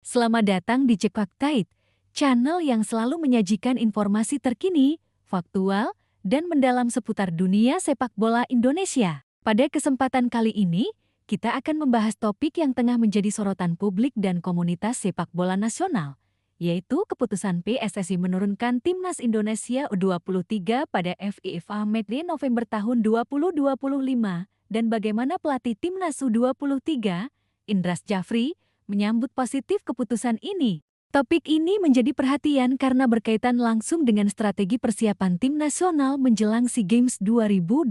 Selamat datang di Cepak Tait, channel yang selalu menyajikan informasi terkini, faktual, dan mendalam seputar dunia sepak bola Indonesia. Pada kesempatan kali ini, kita akan membahas topik yang tengah menjadi sorotan publik dan komunitas sepak bola nasional, yaitu keputusan PSSI menurunkan Timnas Indonesia U23 pada FIFA Matchday November tahun 2025 dan bagaimana pelatih Timnas U23, Indras Jafri, menyambut positif keputusan ini. Topik ini menjadi perhatian karena berkaitan langsung dengan strategi persiapan tim nasional menjelang SEA Games 2025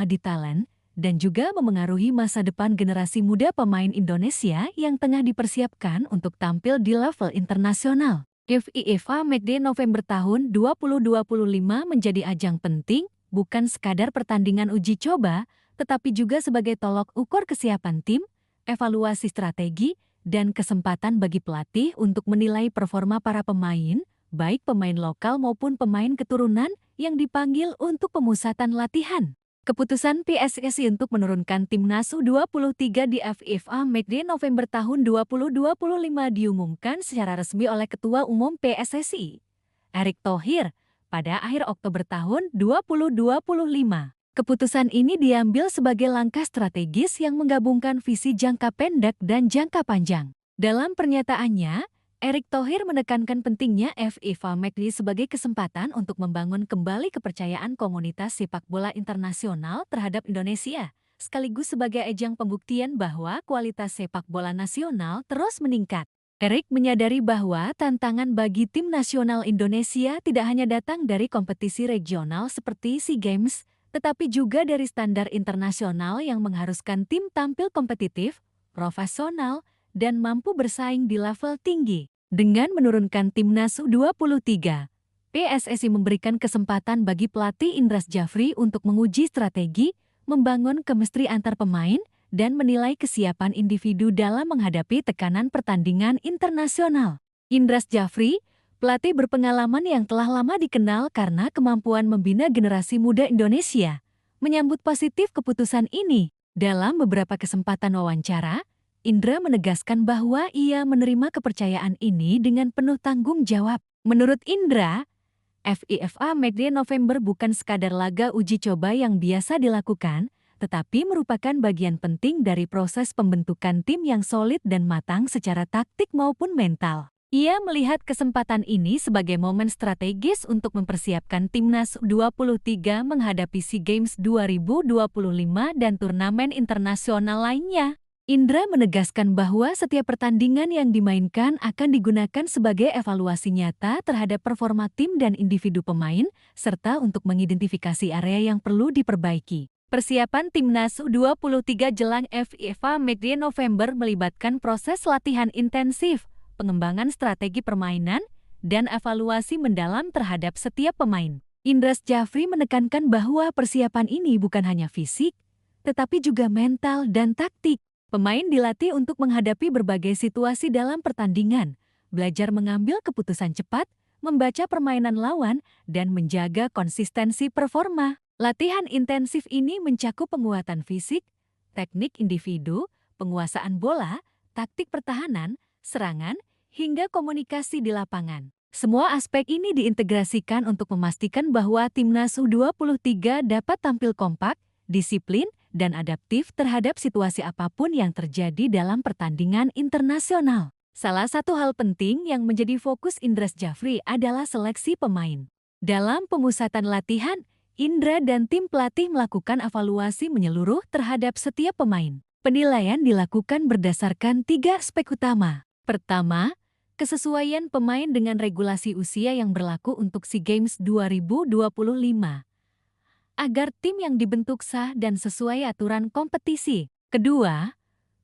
di Thailand dan juga memengaruhi masa depan generasi muda pemain Indonesia yang tengah dipersiapkan untuk tampil di level internasional. FIFA Matchday November tahun 2025 menjadi ajang penting, bukan sekadar pertandingan uji coba, tetapi juga sebagai tolok ukur kesiapan tim, evaluasi strategi, dan kesempatan bagi pelatih untuk menilai performa para pemain, baik pemain lokal maupun pemain keturunan yang dipanggil untuk pemusatan latihan. Keputusan PSSI untuk menurunkan Timnas U23 di FIFA Matchday November tahun 2025 diumumkan secara resmi oleh Ketua Umum PSSI, Erick Thohir, pada akhir Oktober tahun 2025. Keputusan ini diambil sebagai langkah strategis yang menggabungkan visi jangka pendek dan jangka panjang. Dalam pernyataannya, Erick Thohir menekankan pentingnya FIFA Matchday sebagai kesempatan untuk membangun kembali kepercayaan komunitas sepak bola internasional terhadap Indonesia, sekaligus sebagai ajang pembuktian bahwa kualitas sepak bola nasional terus meningkat. Erick menyadari bahwa tantangan bagi tim nasional Indonesia tidak hanya datang dari kompetisi regional seperti SEA Games, tetapi juga dari standar internasional yang mengharuskan tim tampil kompetitif, profesional, dan mampu bersaing di level tinggi. Dengan menurunkan Timnas U23, PSSI memberikan kesempatan bagi pelatih Indras Jafri untuk menguji strategi, membangun chemistry antar pemain, dan menilai kesiapan individu dalam menghadapi tekanan pertandingan internasional. Indras Jafri, pelatih berpengalaman yang telah lama dikenal karena kemampuan membina generasi muda Indonesia, menyambut positif keputusan ini. Dalam beberapa kesempatan wawancara, Indra menegaskan bahwa ia menerima kepercayaan ini dengan penuh tanggung jawab. Menurut Indra, FIFA Matchday November bukan sekadar laga uji coba yang biasa dilakukan, tetapi merupakan bagian penting dari proses pembentukan tim yang solid dan matang secara taktik maupun mental. Ia melihat kesempatan ini sebagai momen strategis untuk mempersiapkan Timnas U23 menghadapi SEA Games 2025 dan turnamen internasional lainnya. Indra menegaskan bahwa setiap pertandingan yang dimainkan akan digunakan sebagai evaluasi nyata terhadap performa tim dan individu pemain, serta untuk mengidentifikasi area yang perlu diperbaiki. Persiapan Timnas U23 jelang FIFA Matchday November melibatkan proses latihan intensif, pengembangan strategi permainan, dan evaluasi mendalam terhadap setiap pemain. Indras Jafri menekankan bahwa persiapan ini bukan hanya fisik, tetapi juga mental dan taktik. Pemain dilatih untuk menghadapi berbagai situasi dalam pertandingan, belajar mengambil keputusan cepat, membaca permainan lawan, dan menjaga konsistensi performa. Latihan intensif ini mencakup penguatan fisik, teknik individu, penguasaan bola, taktik pertahanan, serangan, hingga komunikasi di lapangan. Semua aspek ini diintegrasikan untuk memastikan bahwa Timnas U23 dapat tampil kompak, disiplin, dan adaptif terhadap situasi apapun yang terjadi dalam pertandingan internasional. Salah satu hal penting yang menjadi fokus Indras Jafri adalah seleksi pemain. Dalam pemusatan latihan, Indra dan tim pelatih melakukan evaluasi menyeluruh terhadap setiap pemain. Penilaian dilakukan berdasarkan 3 aspek utama. Pertama, kesesuaian pemain dengan regulasi usia yang berlaku untuk SEA Games 2025. Agar tim yang dibentuk sah dan sesuai aturan kompetisi. Kedua,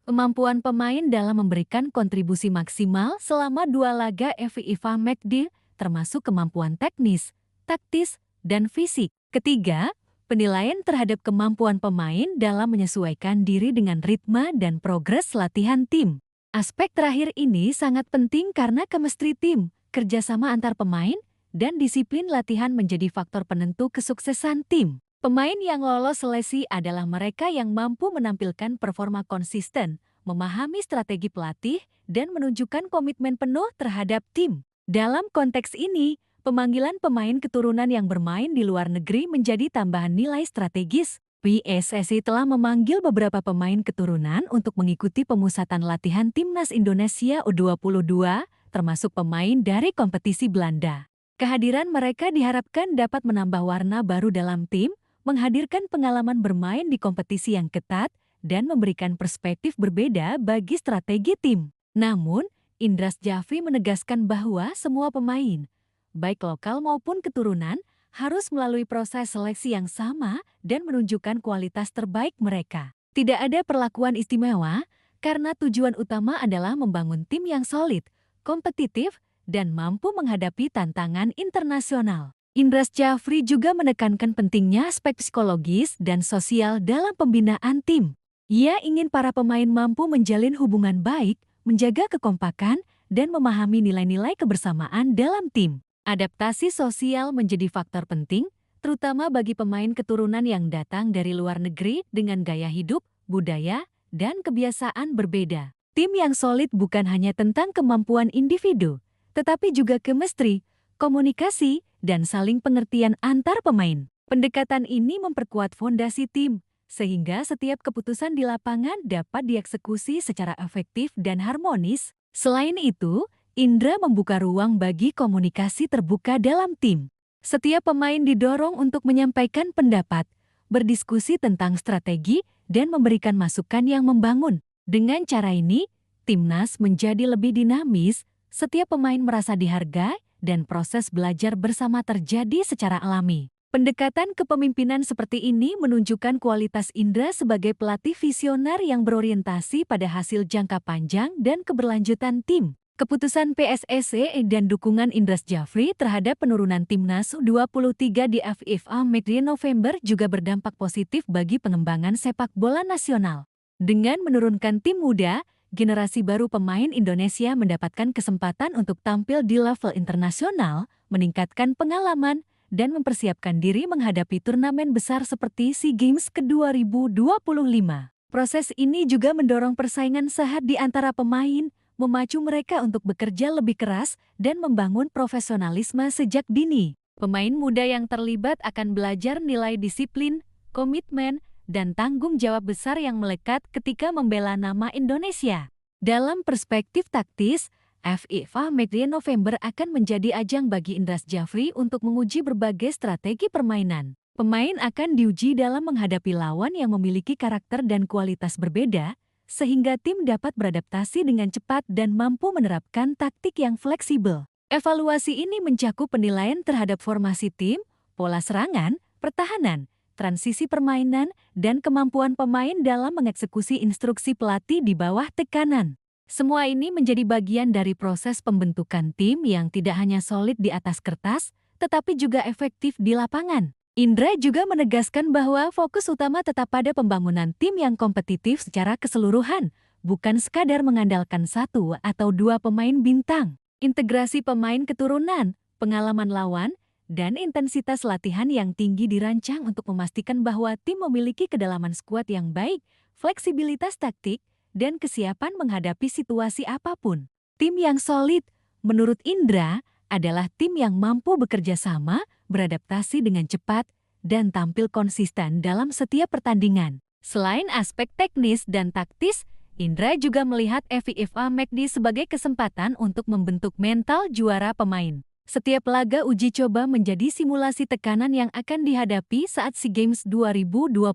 kemampuan pemain dalam memberikan kontribusi maksimal selama 2 laga FIFA Matchday, termasuk kemampuan teknis, taktis, dan fisik. Ketiga, penilaian terhadap kemampuan pemain dalam menyesuaikan diri dengan ritme dan progres latihan tim. Aspek terakhir ini sangat penting karena chemistry tim, kerjasama antar pemain, dan disiplin latihan menjadi faktor penentu kesuksesan tim. Pemain yang lolos seleksi adalah mereka yang mampu menampilkan performa konsisten, memahami strategi pelatih, dan menunjukkan komitmen penuh terhadap tim. Dalam konteks ini, pemanggilan pemain keturunan yang bermain di luar negeri menjadi tambahan nilai strategis. PSSI telah memanggil beberapa pemain keturunan untuk mengikuti pemusatan latihan Timnas Indonesia U22, termasuk pemain dari kompetisi Belanda. Kehadiran mereka diharapkan dapat menambah warna baru dalam tim, menghadirkan pengalaman bermain di kompetisi yang ketat, dan memberikan perspektif berbeda bagi strategi tim. Namun, Indra Syafri menegaskan bahwa semua pemain, baik lokal maupun keturunan, harus melalui proses seleksi yang sama dan menunjukkan kualitas terbaik mereka. Tidak ada perlakuan istimewa, karena tujuan utama adalah membangun tim yang solid, kompetitif, dan mampu menghadapi tantangan internasional. Indra Syafri juga menekankan pentingnya aspek psikologis dan sosial dalam pembinaan tim. Ia ingin para pemain mampu menjalin hubungan baik, menjaga kekompakan, dan memahami nilai-nilai kebersamaan dalam tim. Adaptasi sosial menjadi faktor penting, terutama bagi pemain keturunan yang datang dari luar negeri dengan gaya hidup, budaya, dan kebiasaan berbeda. Tim yang solid bukan hanya tentang kemampuan individu, tetapi juga chemistry, komunikasi, dan saling pengertian antar pemain. Pendekatan ini memperkuat fondasi tim, sehingga setiap keputusan di lapangan dapat dieksekusi secara efektif dan harmonis. Selain itu, Indra membuka ruang bagi komunikasi terbuka dalam tim. Setiap pemain didorong untuk menyampaikan pendapat, berdiskusi tentang strategi, dan memberikan masukan yang membangun. Dengan cara ini, timnas menjadi lebih dinamis, setiap pemain merasa dihargai, dan proses belajar bersama terjadi secara alami. Pendekatan kepemimpinan seperti ini menunjukkan kualitas Indra sebagai pelatih visioner yang berorientasi pada hasil jangka panjang dan keberlanjutan tim. Keputusan PSSI dan dukungan Indra Syafri terhadap penurunan Timnas U23 di FIFA Match November juga berdampak positif bagi pengembangan sepak bola nasional. Dengan menurunkan tim muda, generasi baru pemain Indonesia mendapatkan kesempatan untuk tampil di level internasional, meningkatkan pengalaman, dan mempersiapkan diri menghadapi turnamen besar seperti SEA Games ke-2025. Proses ini juga mendorong persaingan sehat di antara pemain, memacu mereka untuk bekerja lebih keras dan membangun profesionalisme sejak dini. Pemain muda yang terlibat akan belajar nilai disiplin, komitmen, dan tanggung jawab besar yang melekat ketika membela nama Indonesia. Dalam perspektif taktis, FIFA Match November akan menjadi ajang bagi Indra Syafri untuk menguji berbagai strategi permainan. Pemain akan diuji dalam menghadapi lawan yang memiliki karakter dan kualitas berbeda, sehingga tim dapat beradaptasi dengan cepat dan mampu menerapkan taktik yang fleksibel. Evaluasi ini mencakup penilaian terhadap formasi tim, pola serangan, pertahanan, transisi permainan, dan kemampuan pemain dalam mengeksekusi instruksi pelatih di bawah tekanan. Semua ini menjadi bagian dari proses pembentukan tim yang tidak hanya solid di atas kertas, tetapi juga efektif di lapangan. Indra juga menegaskan bahwa fokus utama tetap pada pembangunan tim yang kompetitif secara keseluruhan, bukan sekadar mengandalkan satu atau dua pemain bintang. Integrasi pemain keturunan, pengalaman lawan, dan intensitas latihan yang tinggi dirancang untuk memastikan bahwa tim memiliki kedalaman skuad yang baik, fleksibilitas taktik, dan kesiapan menghadapi situasi apapun. Tim yang solid, menurut Indra, adalah tim yang mampu bekerja sama, beradaptasi dengan cepat, dan tampil konsisten dalam setiap pertandingan. Selain aspek teknis dan taktis, Indra juga melihat FIFA Match sebagai kesempatan untuk membentuk mental juara pemain. Setiap laga uji coba menjadi simulasi tekanan yang akan dihadapi saat SEA Games 2025,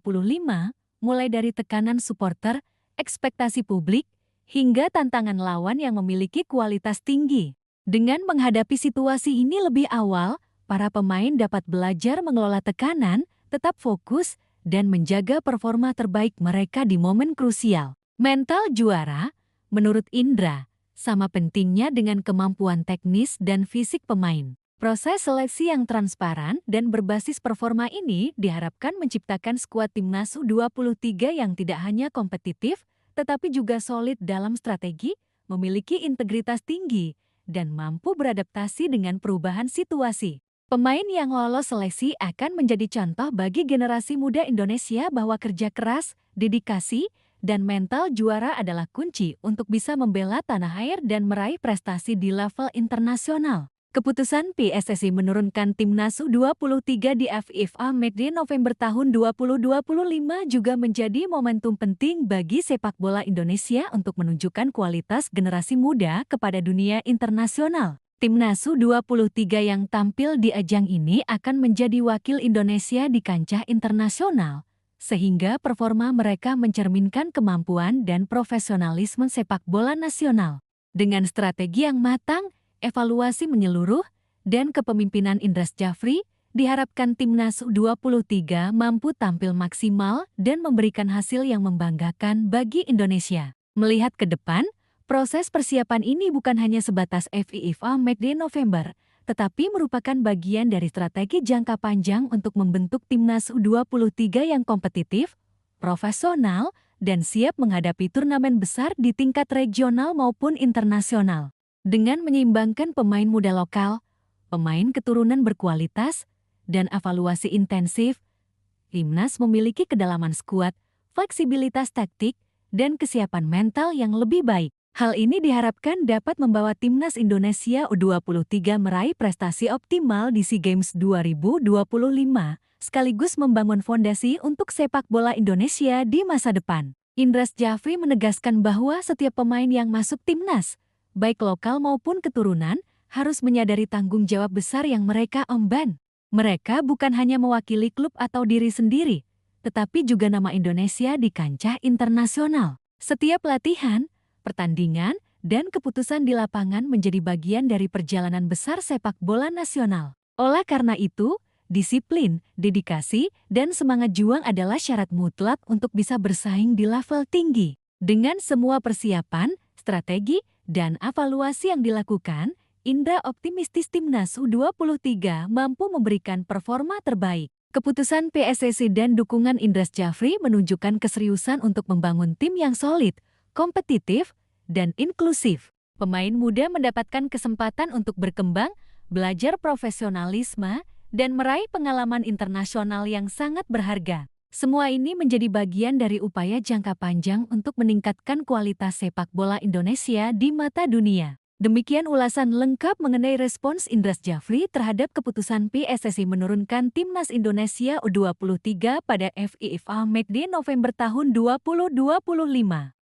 mulai dari tekanan supporter, ekspektasi publik, hingga tantangan lawan yang memiliki kualitas tinggi. Dengan menghadapi situasi ini lebih awal, para pemain dapat belajar mengelola tekanan, tetap fokus, dan menjaga performa terbaik mereka di momen krusial. Mental juara, menurut Indra, sama pentingnya dengan kemampuan teknis dan fisik pemain. Proses seleksi yang transparan dan berbasis performa ini diharapkan menciptakan skuad Timnas U23 yang tidak hanya kompetitif, tetapi juga solid dalam strategi, memiliki integritas tinggi, dan mampu beradaptasi dengan perubahan situasi. Pemain yang lolos seleksi akan menjadi contoh bagi generasi muda Indonesia bahwa kerja keras, dedikasi, dan mental juara adalah kunci untuk bisa membela tanah air dan meraih prestasi di level internasional. Keputusan PSSI menurunkan timnas U23 di FIFA Matchday November tahun 2025 juga menjadi momentum penting bagi sepak bola Indonesia untuk menunjukkan kualitas generasi muda kepada dunia internasional. Timnas U23 yang tampil di ajang ini akan menjadi wakil Indonesia di kancah internasional, sehingga performa mereka mencerminkan kemampuan dan profesionalisme sepak bola nasional. Dengan strategi yang matang, evaluasi menyeluruh, dan kepemimpinan Indras Jafri, diharapkan timnas U23 mampu tampil maksimal dan memberikan hasil yang membanggakan bagi Indonesia. Melihat ke depan, proses persiapan ini bukan hanya sebatas FIFA Matchday November, tetapi merupakan bagian dari strategi jangka panjang untuk membentuk timnas U23 yang kompetitif, profesional, dan siap menghadapi turnamen besar di tingkat regional maupun internasional. Dengan menyeimbangkan pemain muda lokal, pemain keturunan berkualitas, dan evaluasi intensif, timnas memiliki kedalaman skuad, fleksibilitas taktik, dan kesiapan mental yang lebih baik. Hal ini diharapkan dapat membawa timnas Indonesia U23 meraih prestasi optimal di SEA Games 2025, sekaligus membangun fondasi untuk sepak bola Indonesia di masa depan. Indras Jafri menegaskan bahwa setiap pemain yang masuk timnas, baik lokal maupun keturunan, harus menyadari tanggung jawab besar yang mereka emban. Mereka bukan hanya mewakili klub atau diri sendiri, tetapi juga nama Indonesia di kancah internasional. Setiap latihan, pertandingan, dan keputusan di lapangan menjadi bagian dari perjalanan besar sepak bola nasional. Oleh karena itu, disiplin, dedikasi, dan semangat juang adalah syarat mutlak untuk bisa bersaing di level tinggi. Dengan semua persiapan, strategi, dan evaluasi yang dilakukan, Indra optimistis timnas U23 mampu memberikan performa terbaik. Keputusan PSSI dan dukungan Indras Jafri menunjukkan keseriusan untuk membangun tim yang solid, kompetitif, dan inklusif. Pemain muda mendapatkan kesempatan untuk berkembang, belajar profesionalisme, dan meraih pengalaman internasional yang sangat berharga. Semua ini menjadi bagian dari upaya jangka panjang untuk meningkatkan kualitas sepak bola Indonesia di mata dunia. Demikian ulasan lengkap mengenai respons Indras Jafri terhadap keputusan PSSI menurunkan timnas Indonesia U23 pada FIFA Matchday November tahun 2025.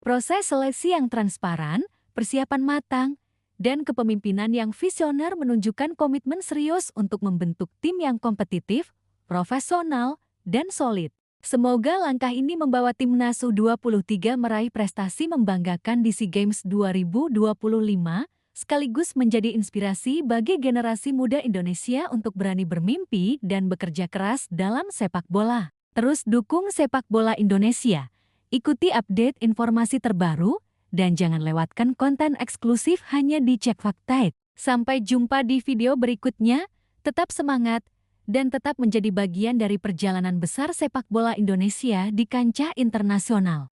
Proses seleksi yang transparan, persiapan matang, dan kepemimpinan yang visioner menunjukkan komitmen serius untuk membentuk tim yang kompetitif, profesional, dan solid. Semoga langkah ini membawa timnas U23 meraih prestasi membanggakan di SEA Games 2025, sekaligus menjadi inspirasi bagi generasi muda Indonesia untuk berani bermimpi dan bekerja keras dalam sepak bola. Terus dukung sepak bola Indonesia, ikuti update informasi terbaru, dan jangan lewatkan konten eksklusif hanya di Cek Fakta. Sampai jumpa di video berikutnya, tetap semangat, dan tetap menjadi bagian dari perjalanan besar sepak bola Indonesia di kancah internasional.